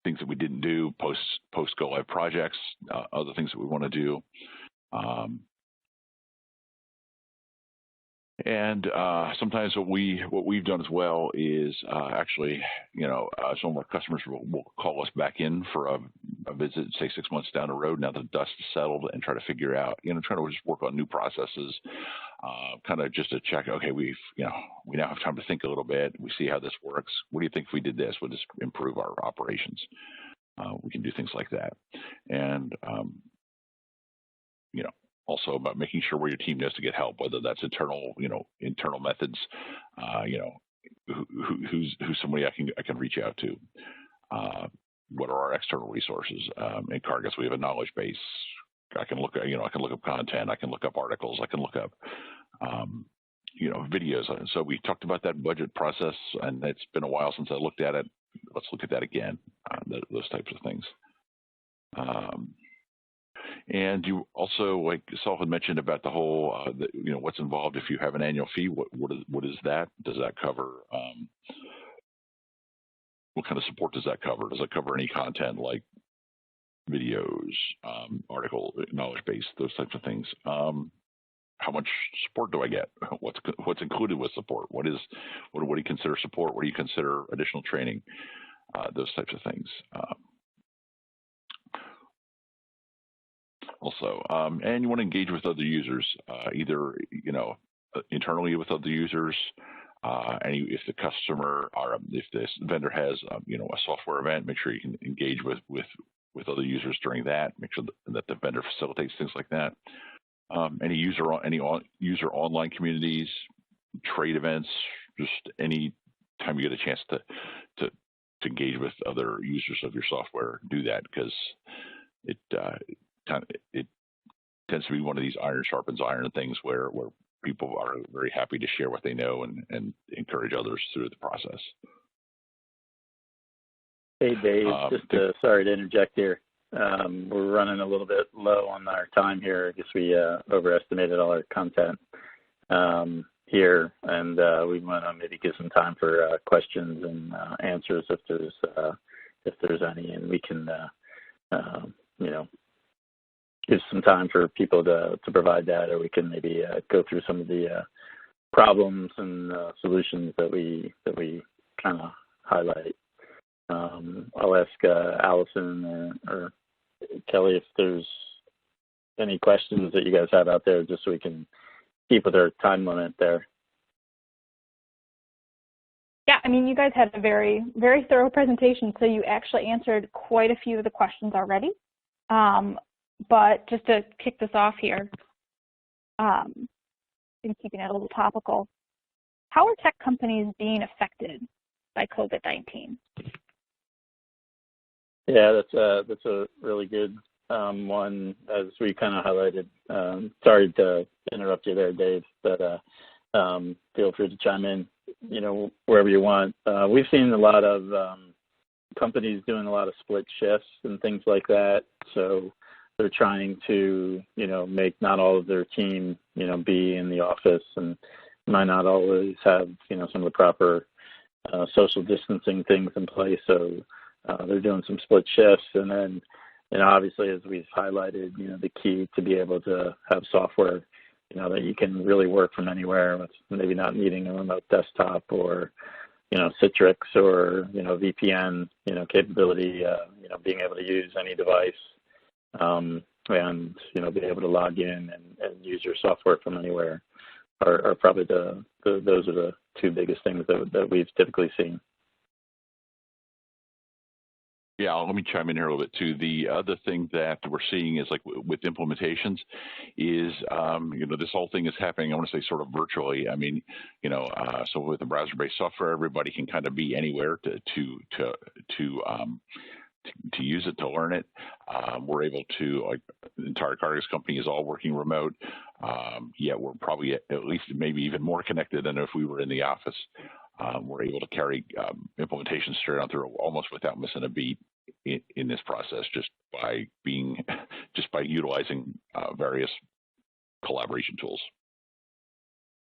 Things that we didn't do post go live projects, other things that we want to do. And sometimes what we've done as well is actually, some of our customers will call us back in for a visit, say 6 months down the road. Now the dust is settled, and try to figure out, try to just work on new processes, kind of just to check. Okay, we now have time to think a little bit. We see how this works. What do you think if we did this? Would this improve our operations? We can do things like that, and also about making sure where your team knows to get help, whether that's internal methods, who's somebody I can reach out to. What are our external resources? In Cargas, we have a knowledge base. I can look up content. I can look up articles. I can look up, videos. And so we talked about that budget process, and it's been a while since I looked at it. Let's look at that again. Those types of things. And you also, like Saul had mentioned about the whole, what's involved if you have an annual fee. What is that? Does that cover? What kind of support does that cover? Does it cover any content like videos, article, knowledge base, those types of things? How much support do I get? What's included with support? What do you consider support? What do you consider additional training? Those types of things. Also, and you want to engage with other users, either internally with other users, and if the customer or if this vendor has a software event, make sure you can engage with other users during that. Make sure that the vendor facilitates things like that. Any user online communities, trade events, just any time you get a chance to engage with other users of your software, do that, because it tends to be one of these iron sharpens iron things where people are very happy to share what they know and encourage others through the process. Hey, Dave, sorry to interject here. We're running a little bit low on our time here. I guess we overestimated all our content here, and we want to maybe give some time for questions and answers if there's any, and we can give some time for people to provide that, or we can maybe go through some of the problems and solutions that we kind of highlight. I'll ask Allison or Kelly if there's any questions that you guys have out there, just so we can keep with our time limit there. Yeah, I mean, you guys had a very, very thorough presentation, so you actually answered quite a few of the questions already. But just to kick this off here, and keeping it a little topical, how are tech companies being affected by COVID-19? Yeah, that's a really good one, as we kind of highlighted. Sorry to interrupt you there, Dave, but feel free to chime in, wherever you want. We've seen a lot of companies doing a lot of split shifts and things like that, so they're trying to, make not all of their team, be in the office, and might not always have, some of the proper social distancing things in place. So they're doing some split shifts. And then, obviously, as we've highlighted, the key to be able to have software, that you can really work from anywhere, with maybe not needing a remote desktop or, Citrix or, VPN, capability, being able to use any device. And be able to log in and use your software from anywhere are probably those are the two biggest things that we've typically seen. Yeah, let me chime in here a little bit too. The other thing that we're seeing is, like, with implementations is, this whole thing is happening, I want to say, sort of virtually. I mean, so with the browser-based software, everybody can kind of be anywhere to use it, to learn it. We're able to, like, the entire Cargas company is all working remote, yet we're probably at least maybe even more connected than if we were in the office. We're able to carry implementation straight on through almost without missing a beat in this process, just by utilizing various collaboration tools.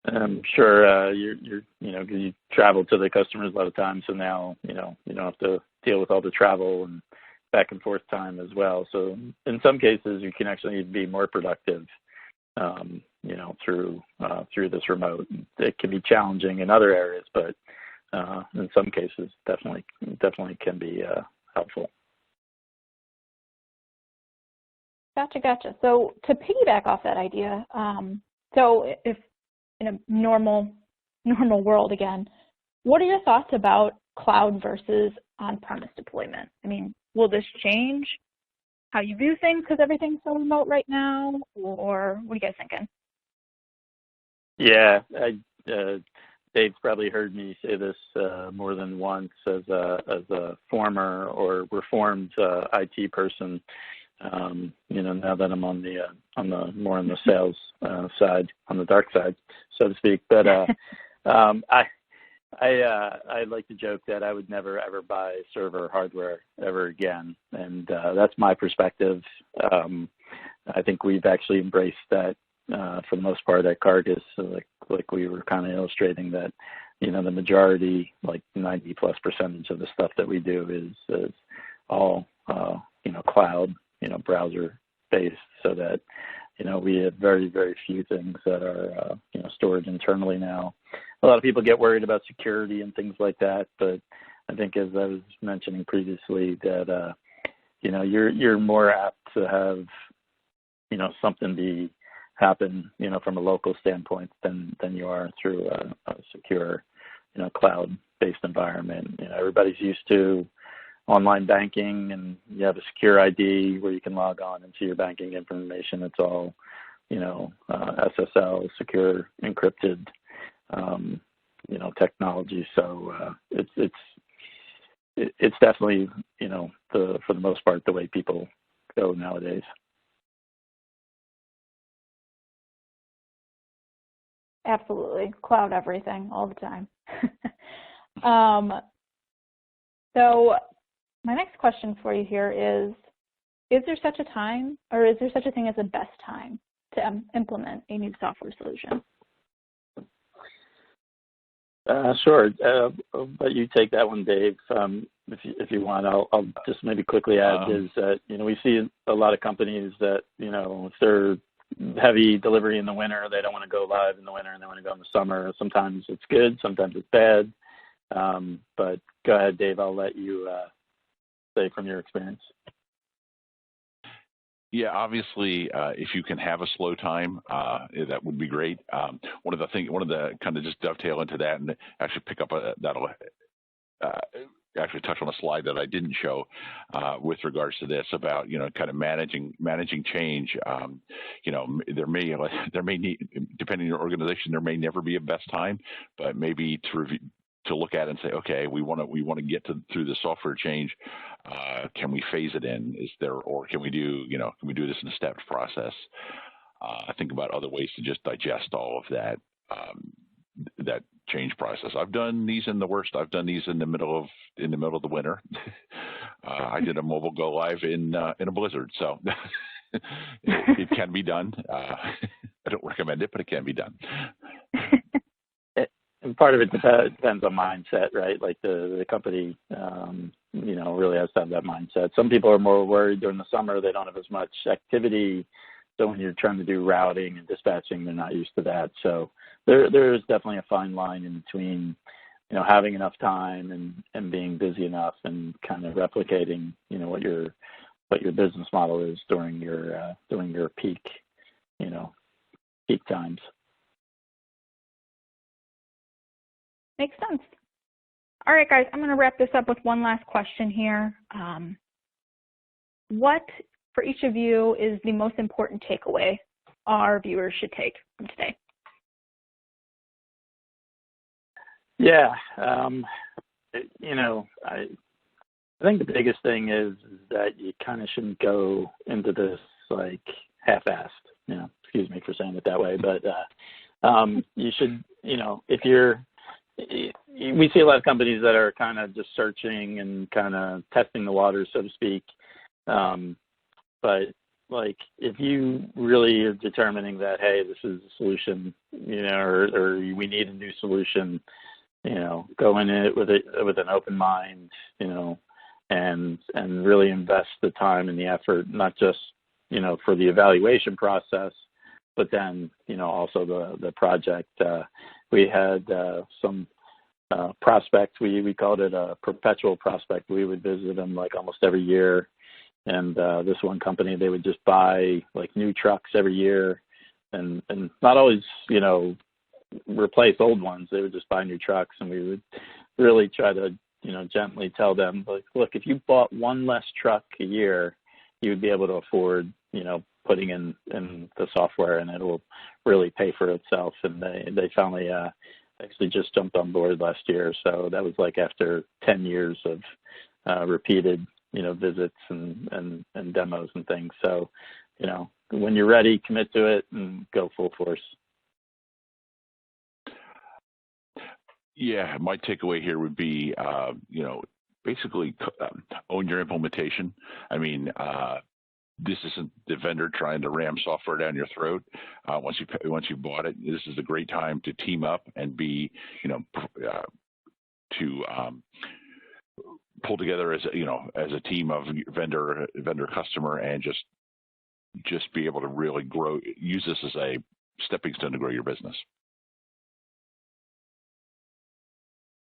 I'm sure you're you travel to the customers a lot of times, so now you don't have to deal with all the travel and back and forth time as well. So in some cases, you can actually be more productive through this remote. It can be challenging in other areas, but in some cases, definitely can be helpful. Gotcha. So to piggyback off that idea, so if in a normal world again, what are your thoughts about cloud versus on-premise deployment? I mean, will this change how you view things because everything's so remote right now, or what are you guys thinking? Yeah, Dave's probably heard me say this more than once as a former or reformed IT person. Now that I'm on the more on the sales side, on the dark side, so to speak. But I like to joke that I would never ever buy server hardware ever again, and that's my perspective. I think we've actually embraced that for the most part at Cargas. So like we were kind of illustrating that, the majority, like 90+% of the stuff that we do is all cloud, browser based, so that we have very, very few things that are stored internally now. A lot of people get worried about security and things like that, but I think, as I was mentioning previously, that you're more apt to have something happen from a local standpoint than you are through a secure cloud-based environment. Everybody's used to online banking, and you have a secure ID where you can log on and see your banking information. It's all SSL, secure, encrypted technology. So it's definitely for the most part the way people go nowadays. Absolutely, cloud everything all the time. So my next question for you here is there such a time, or is there such a thing as a best time to implement a new software solution? Sure. I'll let you take that one, Dave. If you want, I'll just maybe quickly add is that we see a lot of companies that if they're heavy delivery in the winter, they don't want to go live in the winter, and they want to go in the summer. Sometimes it's good, sometimes it's bad. But go ahead, Dave. I'll let you say from your experience. Yeah, obviously, if you can have a slow time, that would be great. One of the kind of just dovetail into that and actually pick up that'll actually touch on a slide that I didn't show with regards to this about kind of managing change. There may need, depending on your organization, there may never be a best time, but maybe to look at it and say, okay, we want to get through the software change. Can we phase it in? Or can we do this in a stepped process? I think about other ways to just digest all of that change process. I've done these in the worst. I've done these in the middle of the winter. I did a mobile go live in a blizzard, so it can be done. I don't recommend it, but it can be done. And part of it depends on mindset, right? Like the company, really has to have that mindset. Some people are more worried during the summer. They don't have as much activity. So when you're trying to do routing and dispatching, they're not used to that. So there is definitely a fine line in between, having enough time and being busy enough and kind of replicating, what your business model is during your peak times. Makes sense. All right, guys, I'm going to wrap this up with one last question here. What, for each of you, is the most important takeaway our viewers should take from today? Yeah, I think the biggest thing is that you kind of shouldn't go into this like half-assed. Excuse me for saying it that way, but you should, we see a lot of companies that are kind of just searching and kind of testing the waters, so to speak. But like, if you really are determining that, hey, this is a solution, or we need a new solution, go in it with an open mind, and really invest the time and the effort, not just, for the evaluation process, but then, also the project. We had some prospects. We called it a perpetual prospect. We would visit them like almost every year. And this one company, they would just buy like new trucks every year, and not always, replace old ones. They would just buy new trucks, and we would really try to, gently tell them, like, look, if you bought one less truck a year, you would be able to afford, putting in the software, and it will really pay for itself. And they finally actually just jumped on board last year. So that was like after 10 years of repeated, visits and demos and things. So, when you're ready, commit to it and go full force. Yeah, my takeaway here would be, basically own your implementation. I mean, this isn't the vendor trying to ram software down your throat. Once you bought it, this is a great time to team up and be, to pull together as a team of vendor customer, and just be able to really grow. Use this as a stepping stone to grow your business.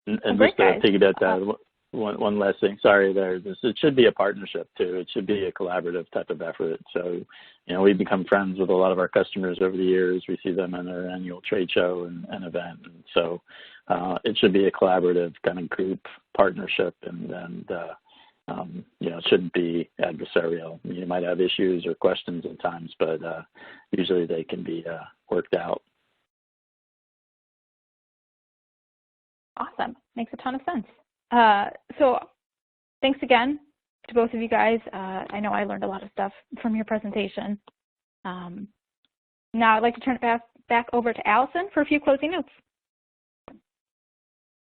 And just to piggyback that, one last thing. Sorry, it should be a partnership too. It should be a collaborative type of effort. So, we've become friends with a lot of our customers over the years. We see them in our annual trade show and event. And so, it should be a collaborative kind of group partnership, and it shouldn't be adversarial. You might have issues or questions at times, but usually they can be worked out. Awesome. Makes a ton of sense. So thanks again to both of you guys. I know I learned a lot of stuff from your presentation. Now I'd like to turn it back over to Allison for a few closing notes.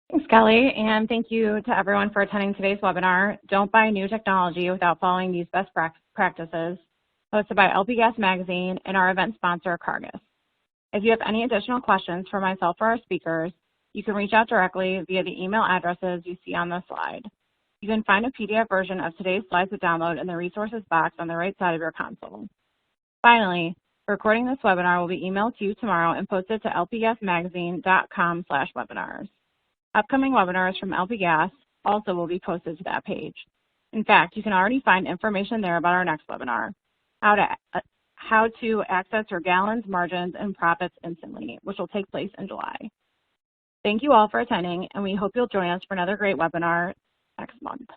Thanks, Kelly, and thank you to everyone for attending today's webinar. Don't buy new technology without following these best practices, hosted by LP Gas Magazine and our event sponsor, Cargas. If you have any additional questions for myself or our speakers, you can reach out directly via the email addresses you see on the slide. You can find a PDF version of today's slides to download in the resources box on the right side of your console. Finally, recording this webinar will be emailed to you tomorrow and posted to lpgasmagazine.com/webinars. Upcoming webinars from LP Gas also will be posted to that page. In fact, you can already find information there about our next webinar, how to access your gallons, margins, and profits instantly, which will take place in July. Thank you all for attending, and we hope you'll join us for another great webinar next month.